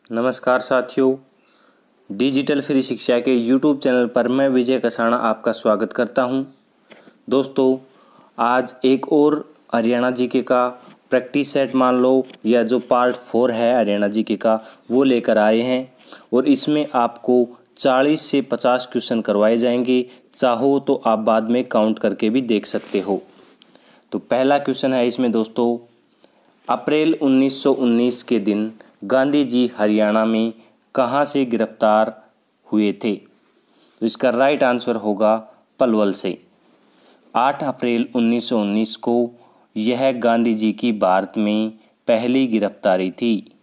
नमस्कार साथियों, digital free शिक्षा के यूट्यूब चैनल पर मैं विजय कसाणा आपका स्वागत करता हूं। दोस्तों, आज एक और हरियाणा जीके का प्रैक्टिस सेट मान लो या जो पार्ट 4 है हरियाणा जीके का वो लेकर आए हैं और इसमें आपको 40 से 50 क्वेश्चन करवाए जाएंगे। चाहो तो आप बाद में काउंट करके भी देख सकते हो। तो पहला क्वेश्चन है इसमें दोस्तों, अप्रैल 1919 के दिन गांधी जी हरियाणा में कहाँ से गिरफ्तार हुए थे? तो इसका राइट आंसर होगा पलवल से। 8 अप्रैल 1919 को यह गांधी जी की भारत में पहली गिरफ्तारी थी।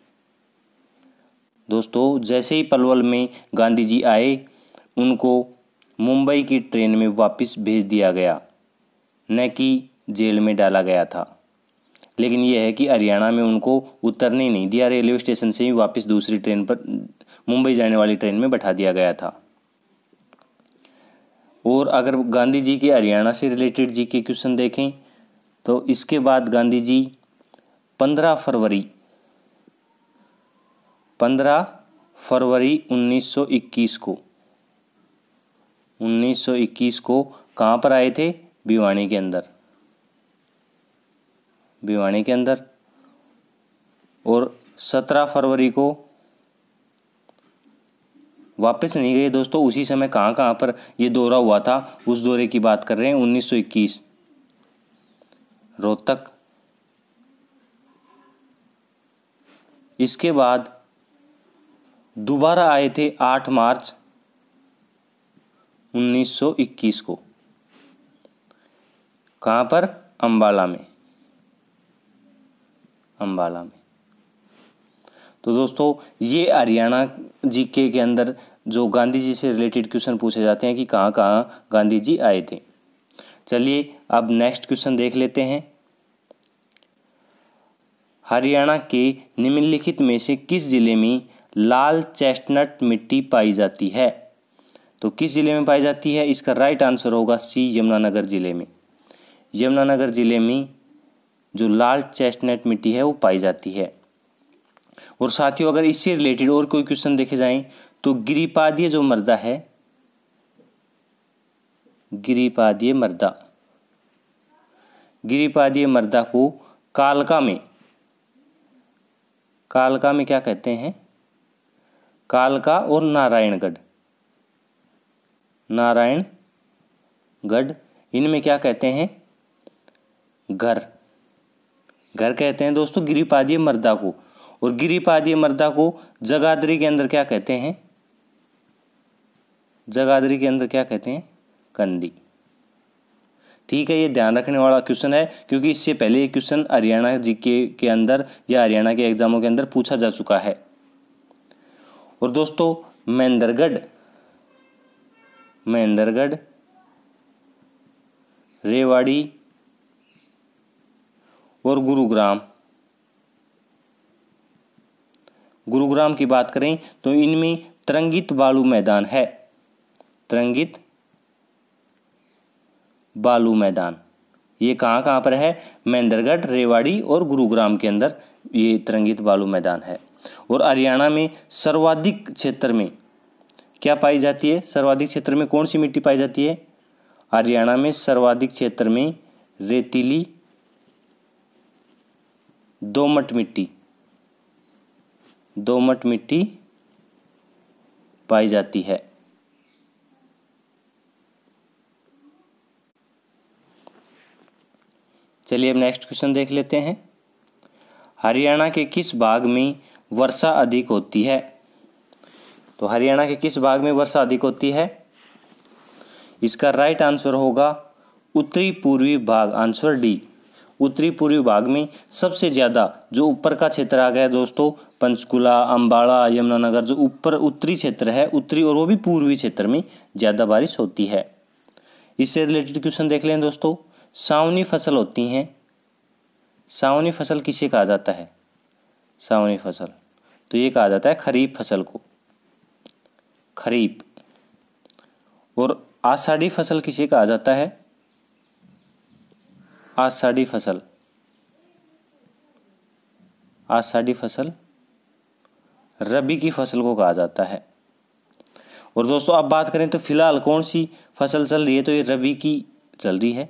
दोस्तों, जैसे ही पलवल में गांधी जी आए, उनको मुंबई की ट्रेन में वापस भेज दिया गया, न कि जेल में डाला गया था। लेकिन यह है कि हरियाणा में उनको उतरने नहीं दिया, रेलवे स्टेशन से ही वापस दूसरी ट्रेन पर मुंबई जाने वाली ट्रेन में बैठा दिया गया था। और अगर गांधी जी के हरियाणा से रिलेटेड जी के क्वेश्चन देखें तो इसके बाद गांधी जी 15 फरवरी 1921 को कहाँ पर आए थे? भिवानी के अंदर। और 17 फरवरी को वापस नहीं गए दोस्तों। उसी समय कहाँ पर ये दौरा हुआ था, उस दौरे की बात कर रहे हैं। 1921 रोहतक। इसके बाद दोबारा आए थे 8 मार्च 1921 को। कहाँ पर? अंबाला में। तो दोस्तों, ये हरियाणा जीके के अंदर जो गांधी जी से रिलेटेड क्वेश्चन पूछे जाते हैं कि कहाँ कहाँ गांधी जी आए थे। चलिए अब नेक्स्ट क्वेश्चन देख लेते हैं। हरियाणा के निम्नलिखित में से किस जिले में लाल चेस्टनट मिट्टी पाई जाती है? तो किस जिले में पाई जाती है? इसका राइट आंसर होगा सी, यमुनानगर जिले में। यमुनानगर जिले में जो लाल चेस्टनट मिट्टी है वो पाई जाती है। और साथियों, अगर इससे रिलेटेड और कोई क्वेश्चन देखे जाएं तो गिरिपादीय जो मृदा है, गिरिपादीय मृदा को कालका में क्या कहते हैं? कालका और नारायणगढ़, इनमें क्या कहते हैं? घर कहते हैं दोस्तों गिरिपादीय मृदा को। और गिरिपादीय मृदा को जगाधरी के अंदर क्या कहते हैं? कंदी। ठीक है, ये ध्यान रखने वाला क्वेश्चन है क्योंकि इससे पहले ये क्वेश्चन हरियाणा जीके के अंदर या हरियाणा के एग्जामों के अंदर पूछा जा चुका है। और दोस्तों, महेंद्रगढ़, रेवाड़ी और गुरुग्राम की बात करें तो इनमें तरंगित बालू मैदान ये कहाँ पर है? महेंद्रगढ़, रेवाड़ी और गुरुग्राम के अंदर ये तरंगित बालू मैदान है। और हरियाणा में सर्वाधिक क्षेत्र में क्या पाई जाती है? सर्वाधिक क्षेत्र में कौन सी मिट्टी पाई जाती है? हरियाणा में सर्वाधिक क्षेत्र में रेतीली दोमट मिट्टी पाई जाती है। चलिए अब नेक्स्ट क्वेश्चन देख लेते हैं। हरियाणा के किस भाग में वर्षा अधिक होती है? तो हरियाणा के किस भाग में वर्षा अधिक होती है? इसका राइट आंसर होगा उत्तरी पूर्वी भाग, आंसर डी। उत्तरी पूर्वी भाग में सबसे ज़्यादा जो ऊपर का क्षेत्र आ गया दोस्तों, पंचकुला, अंबाला, यमुनानगर, जो ऊपर उत्तरी क्षेत्र है, उत्तरी और वो भी पूर्वी क्षेत्र में ज़्यादा बारिश होती है। इससे रिलेटेड क्वेश्चन देख लें दोस्तों। सावनी फसल होती हैं, सावनी फसल किसे कहा जाता है? सावनी फसल तो ये कहा जाता है खरीफ फसल को, खरीफ। और आषाढ़ी फसल किसे कहा जाता है? आषाढ़ी फसल रबी की फसल को कहा जाता है। और दोस्तों अब बात करें तो फिलहाल कौन सी फसल चल रही है, तो ये रबी की चल रही है।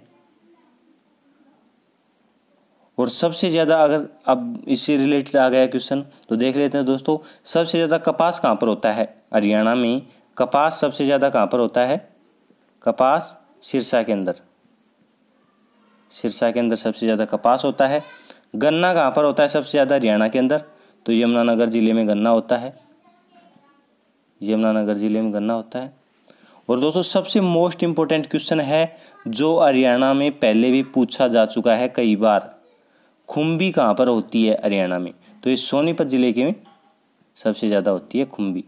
और सबसे ज़्यादा, अगर अब इससे रिलेटेड आ गया क्वेश्चन तो देख लेते हैं दोस्तों, सबसे ज़्यादा कपास कहाँ पर होता है? हरियाणा में कपास सबसे ज़्यादा कहाँ पर होता है? कपास सिरसा के अंदर, सिरसा के अंदर सबसे ज़्यादा कपास होता है। गन्ना कहाँ पर होता है सबसे ज़्यादा? हरियाणा के अंदर, तो यमुनानगर ज़िले में गन्ना होता है, यमुनानगर ज़िले में गन्ना होता है। और दोस्तों सबसे मोस्ट इम्पोर्टेंट क्वेश्चन है जो हरियाणा में पहले भी पूछा जा चुका है कई बार, खुम्बी कहाँ पर होती है हरियाणा में? तो ये सोनीपत ज़िले के में सबसे ज़्यादा होती है खुम्बी,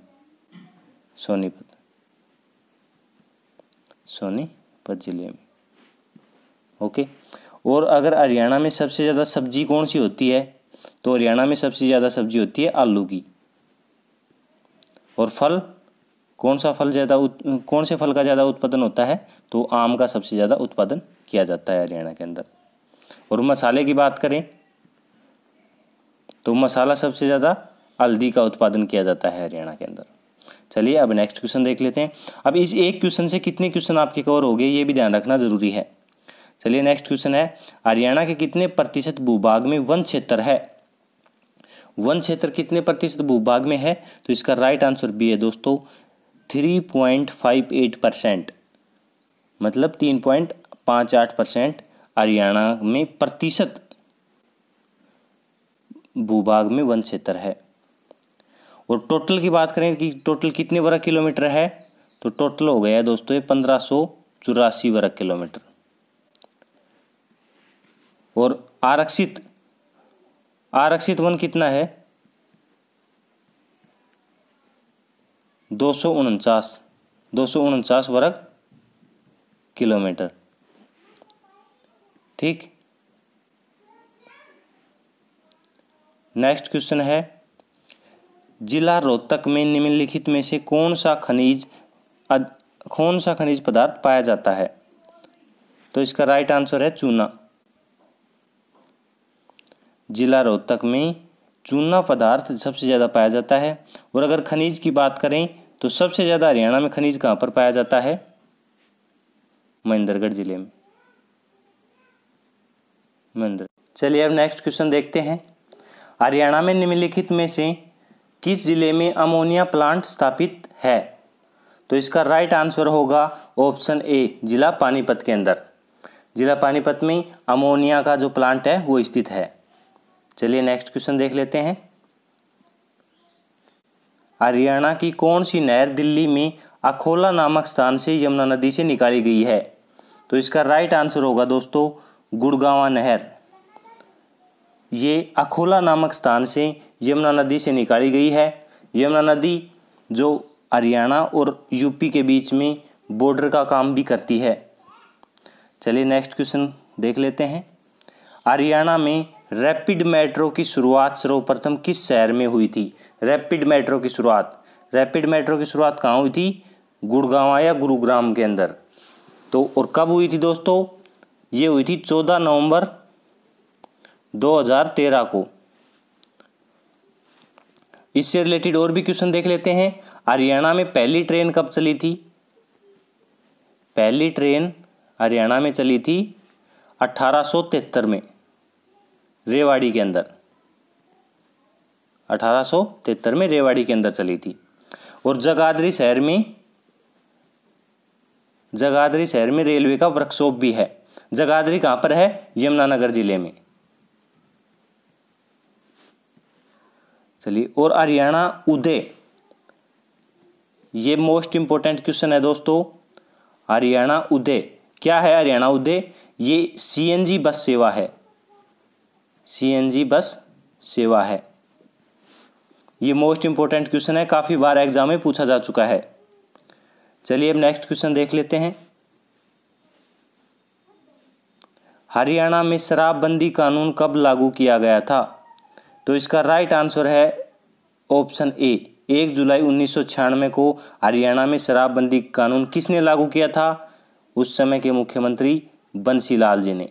सोनीपत ज़िले में। ओके। और अगर हरियाणा में सबसे ज़्यादा सब्जी कौन सी होती है, तो हरियाणा में सबसे ज़्यादा सब्जी होती है आलू की। और फल, कौन से फल का ज़्यादा उत्पादन होता है? तो आम का सबसे ज़्यादा उत्पादन किया जाता है हरियाणा के अंदर। और मसाले की बात करें तो मसाला सबसे ज़्यादा हल्दी का उत्पादन किया जाता है हरियाणा के अंदर। चलिए अब नेक्स्ट क्वेश्चन देख लेते हैं। अब इस एक क्वेश्चन से कितने क्वेश्चन आपके कवर हो गए ये भी ध्यान रखना ज़रूरी है। चलिए नेक्स्ट क्वेश्चन है, हरियाणा के कितने प्रतिशत भूभाग में वन क्षेत्र है? वन क्षेत्र कितने प्रतिशत भूभाग में है? तो इसका राइट आंसर भी है दोस्तों 3.58%, मतलब 3.58% हरियाणा में प्रतिशत भूभाग में वन क्षेत्र है। और टोटल की बात करें कि टोटल कितने वर्ग किलोमीटर है, तो टोटल हो गया है दोस्तों 1584 वर्ग किलोमीटर। और आरक्षित वन कितना है? 249 वर्ग किलोमीटर। ठीक। नेक्स्ट क्वेश्चन है, जिला रोहतक में निम्नलिखित में से कौन सा खनिज पदार्थ पाया जाता है? तो इसका राइट आंसर है चूना। जिला रोहतक में चूना पदार्थ सबसे ज़्यादा पाया जाता है। और अगर खनिज की बात करें तो सबसे ज़्यादा हरियाणा में खनिज कहाँ पर पाया जाता है? महेंद्रगढ़ जिले में, महेंद्र। चलिए अब नेक्स्ट क्वेश्चन देखते हैं, हरियाणा में निम्नलिखित में से किस जिले में अमोनिया प्लांट स्थापित है? तो इसका राइट आंसर होगा ऑप्शन ए, जिला पानीपत के अंदर। जिला पानीपत में अमोनिया का जो प्लांट है वो स्थित है। चलिए नेक्स्ट क्वेश्चन देख लेते हैं, हरियाणा की कौन सी नहर दिल्ली में अखोला नामक स्थान से यमुना नदी से निकाली गई है? तो इसका राइट आंसर होगा दोस्तों गुड़गांवा नहर। ये अखोला नामक स्थान से यमुना नदी से निकाली गई है। यमुना नदी जो हरियाणा और यूपी के बीच में बॉर्डर का काम भी करती है। चलिए नेक्स्ट क्वेश्चन देख लेते हैं, हरियाणा में रैपिड मेट्रो की शुरुआत सर्वप्रथम किस शहर में हुई थी? रैपिड मेट्रो की शुरुआत कहाँ हुई थी? गुड़गांव या गुरुग्राम के अंदर। तो और कब हुई थी दोस्तों? ये हुई थी 14 नवंबर 2013 को। इससे रिलेटेड और भी क्वेश्चन देख लेते हैं, हरियाणा में पहली ट्रेन कब चली थी? पहली ट्रेन हरियाणा में चली थी 1873 में, रेवाड़ी के अंदर। 1873 में रेवाड़ी के अंदर चली थी। और जगाधरी शहर में रेलवे का वर्कशॉप भी है। जगाधरी कहाँ पर है? यमुनानगर जिले में। चलिए, और हरियाणा उदय, ये मोस्ट इंपोर्टेंट क्वेश्चन है दोस्तों। हरियाणा उदय क्या है? हरियाणा उदय ये सीएनजी बस सेवा है। सीएनजी बस सेवा है। ये मोस्ट इंपोर्टेंट क्वेश्चन है, काफी बार एग्जाम में पूछा जा चुका है। चलिए अब नेक्स्ट क्वेश्चन देख लेते हैं, हरियाणा में शराबबंदी कानून कब लागू किया गया था? तो इसका राइट आंसर है ऑप्शन ए, 1 जुलाई 1996 को हरियाणा में शराबबंदी कानून किसने लागू किया था? उस समय के मुख्यमंत्री बंसीलाल जी ने।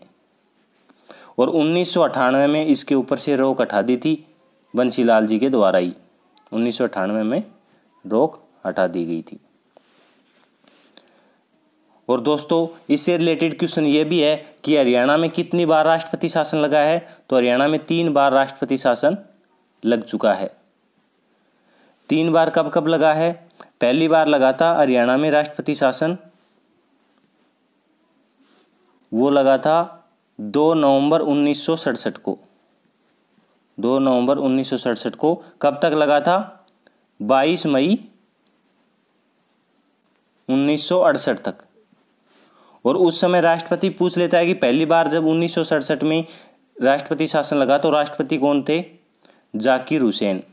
और 1998 में इसके ऊपर से रोक हटा दी थी बंसीलाल जी के द्वारा ही। 1998 में रोक हटा दी गई थी। और दोस्तों इससे रिलेटेड क्वेश्चन ये भी है कि हरियाणा में कितनी बार राष्ट्रपति शासन लगा है, तो हरियाणा में 3 बार राष्ट्रपति शासन लग चुका है। 3 बार कब कब लगा है? पहली बार लगा था हरियाणा में राष्ट्रपति शासन, वो लगा था 2 नवंबर 1967 को। 2 नवंबर 1967 को। कब तक लगा था? 22 मई 1968 तक। और उस समय राष्ट्रपति पूछ लेता है कि पहली बार जब 1967 में राष्ट्रपति शासन लगा तो राष्ट्रपति कौन थे? जाकिर हुसैन।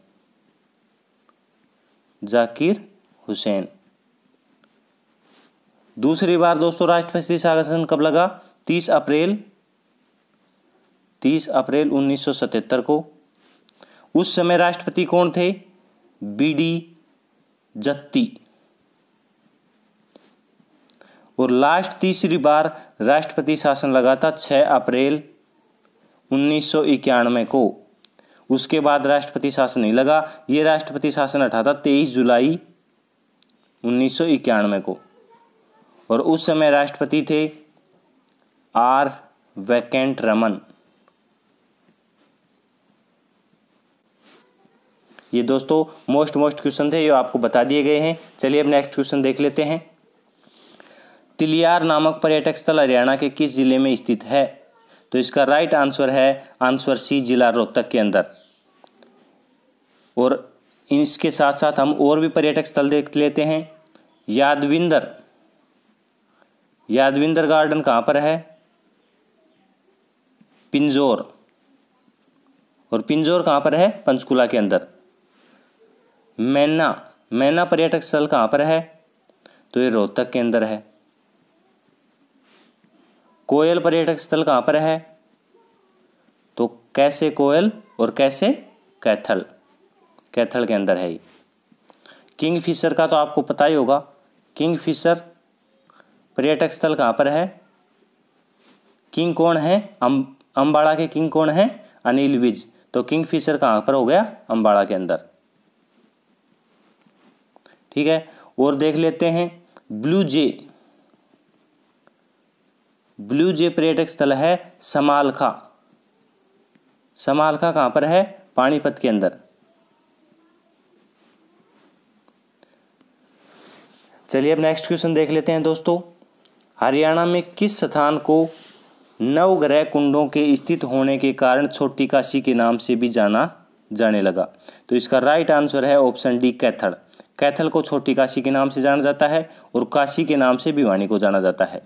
जाकिर हुसैन। दूसरी बार दोस्तों राष्ट्रपति शासन कब लगा? 30 अप्रैल 1977 को। उस समय राष्ट्रपति कौन थे? बीडी जत्ती। और लास्ट तीसरी बार राष्ट्रपति शासन लगा था 6 अप्रैल 1991 को। उसके बाद राष्ट्रपति शासन नहीं लगा। ये राष्ट्रपति शासन हटा था 23 जुलाई 1991 को। और उस समय राष्ट्रपति थे आर वेंकट रमन। ये दोस्तों मोस्ट क्वेश्चन थे, ये आपको बता दिए गए हैं। चलिए अब नेक्स्ट क्वेश्चन देख लेते हैं। तिलियार नामक पर्यटक स्थल हरियाणा के किस जिले में स्थित है? तो इसका राइट आंसर है आंसर सी, जिला रोहतक के अंदर। और इसके साथ साथ हम और भी पर्यटक स्थल देख लेते हैं। यादविंदर गार्डन कहाँ पर है? पिंजौर। और पिंजौर कहाँ पर है? पंचकुला के अंदर। मैना पर्यटक स्थल कहाँ पर है? तो ये रोहतक के अंदर है। कोयल पर्यटक स्थल कहाँ पर है? तो कैसे कोयल और कैसे कैथल के अंदर है। किंगफिशर का तो आपको पता ही होगा। किंगफिशर पर्यटक स्थल कहाँ पर है? किंग कौन है? अम्बाड़ा के किंग कौन है? अनिल विज। तो किंगफिशर कहाँ पर हो गया? अम्बाड़ा के अंदर। ठीक है। और देख लेते हैं ब्लू जे पर्यटक स्थल है समालखा। समालखा कहाँ पर है? पानीपत के अंदर। चलिए अब नेक्स्ट क्वेश्चन देख लेते हैं दोस्तों। हरियाणा में किस स्थान को नवग्रह कुंडों के स्थित होने के कारण छोटी काशी के नाम से भी जाने लगा? तो इसका राइट आंसर है ऑप्शन डी, कैथल। कैथल को छोटी काशी के नाम से जाना जाता है और काशी के नाम से भिवानी को जाना जाता है।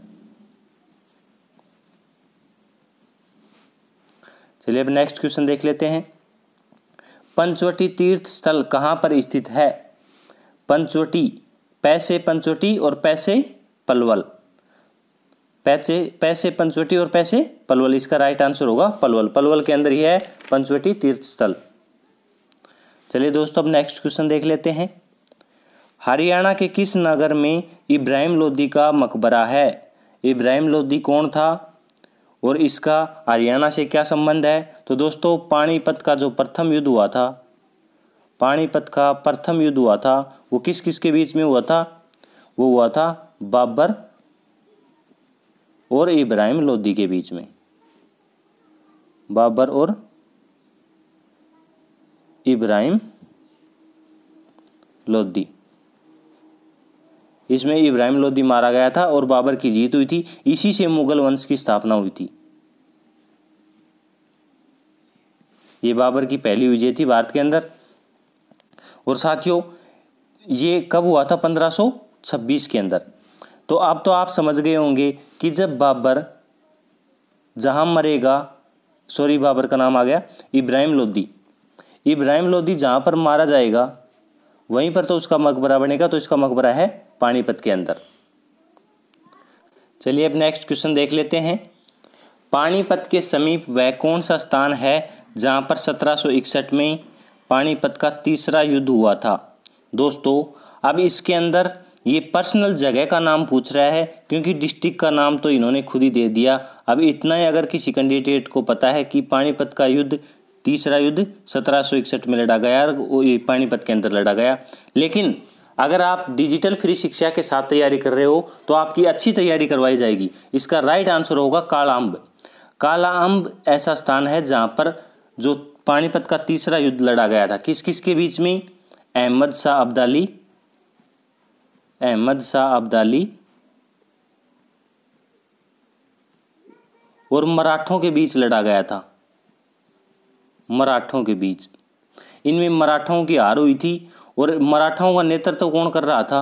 चलिए अब नेक्स्ट क्वेश्चन देख लेते हैं। पंचवटी तीर्थ स्थल कहाँ पर स्थित है? पंचवटी, पैसे पंचवटी और पैसे पलवल। पैसे पंचवटी और पैसे पलवल, इसका राइट आंसर होगा पलवल के अंदर ही है पंचवटी तीर्थ स्थल। चलिए दोस्तों अब नेक्स्ट क्वेश्चन देख लेते हैं। हरियाणा के किस नगर में इब्राहिम लोदी का मकबरा है? इब्राहिम लोदी कौन था और इसका हरियाणा से क्या संबंध है? तो दोस्तों पानीपत का जो प्रथम युद्ध हुआ था, पानीपत का प्रथम युद्ध हुआ था, वो किस किस के बीच में हुआ था? वो हुआ था बाबर और इब्राहिम लोदी के बीच में। बाबर और इब्राहिम लोदी। इसमें इब्राहिम लोदी मारा गया था और बाबर की जीत हुई थी। इसी से मुगल वंश की स्थापना हुई थी। ये बाबर की पहली विजय थी भारत के अंदर। और साथियों ये कब हुआ था? 1526 के अंदर। तो अब तो आप समझ गए होंगे कि जब बाबर जहां मरेगा, बाबर का नाम आ गया इब्राहिम लोदी जहां पर मारा जाएगा वहीं पर तो उसका मकबरा बनेगा। तो इसका मकबरा है पानीपत के अंदर। चलिए अब नेक्स्ट क्वेश्चन देख लेते हैं। पानीपत के समीप वह कौन सा स्थान है जहां पर 1761 में पानीपत का तीसरा युद्ध हुआ था? दोस्तों अब इसके अंदर ये पर्सनल जगह का नाम पूछ रहा है, क्योंकि डिस्ट्रिक्ट का नाम तो इन्होंने खुद ही दे दिया। अब इतना ही अगर किसी कैंडिडेट को पता है कि पानीपत का युद्ध तीसरा युद्ध 1761 में लड़ा गया, ये पानीपत के अंदर लड़ा गया। लेकिन अगर आप डिजिटल फ्री शिक्षा के साथ तैयारी कर रहे हो तो आपकी अच्छी तैयारी करवाई जाएगी। इसका राइट आंसर होगा काला अम्ब। काला अम्ब ऐसा स्थान है जहाँ पर जो पानीपत का तीसरा युद्ध लड़ा गया था, किस किस के बीच में? अहमद शाह अब्दाली और मराठों के बीच लड़ा गया था, मराठों के बीच। इनमें मराठों की हार हुई थी और मराठों का नेतृत्व कौन कर रहा था?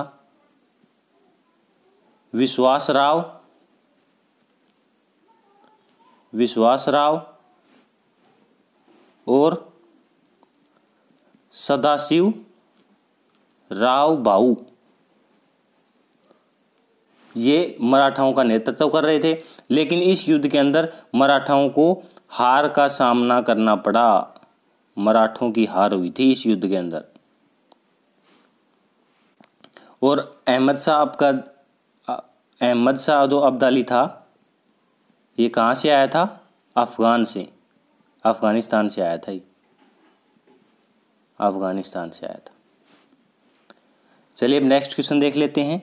विश्वासराव और सदाशिव राव भाऊ, ये मराठाओं का नेतृत्व कर रहे थे। लेकिन इस युद्ध के अंदर मराठाओं को हार का सामना करना पड़ा, मराठों की हार हुई थी इस युद्ध के अंदर। और अहमद शाह जो अब्दाली था, ये कहाँ से आया था? अफगानिस्तान से आया था, अफगानिस्तान से आया था। चलिए अब नेक्स्ट क्वेश्चन देख लेते हैं।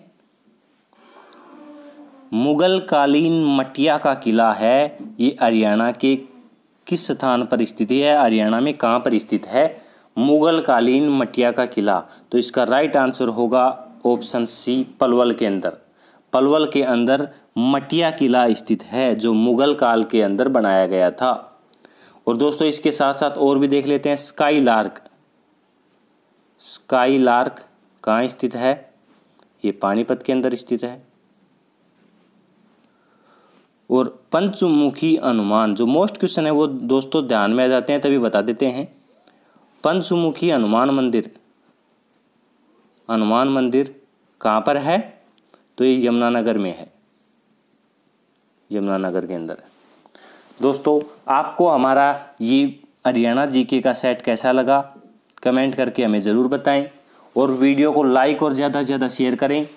मुगल कालीन मटिया का किला है, ये हरियाणा के किस स्थान पर स्थित है? हरियाणा में कहाँ पर स्थित है मुगल कालीन मटिया का किला? तो इसका राइट आंसर होगा ऑप्शन सी, पलवल के अंदर। पलवल के अंदर मटिया किला स्थित है जो मुगल काल के अंदर बनाया गया था। और दोस्तों इसके साथ साथ और भी देख लेते हैं। स्काई लार्क कहाँ स्थित है? ये पानीपत के अंदर स्थित है। और पंचमुखी हनुमान, जो मोस्ट क्वेश्चन है वो दोस्तों ध्यान में आ जाते हैं तभी बता देते हैं। पंचमुखी हनुमान मंदिर कहाँ पर है? तो ये यमुनानगर में है, यमुनानगर के अंदर है। दोस्तों आपको हमारा ये हरियाणा जीके का सेट कैसा लगा कमेंट करके हमें ज़रूर बताएं और वीडियो को लाइक और ज़्यादा से ज़्यादा शेयर करें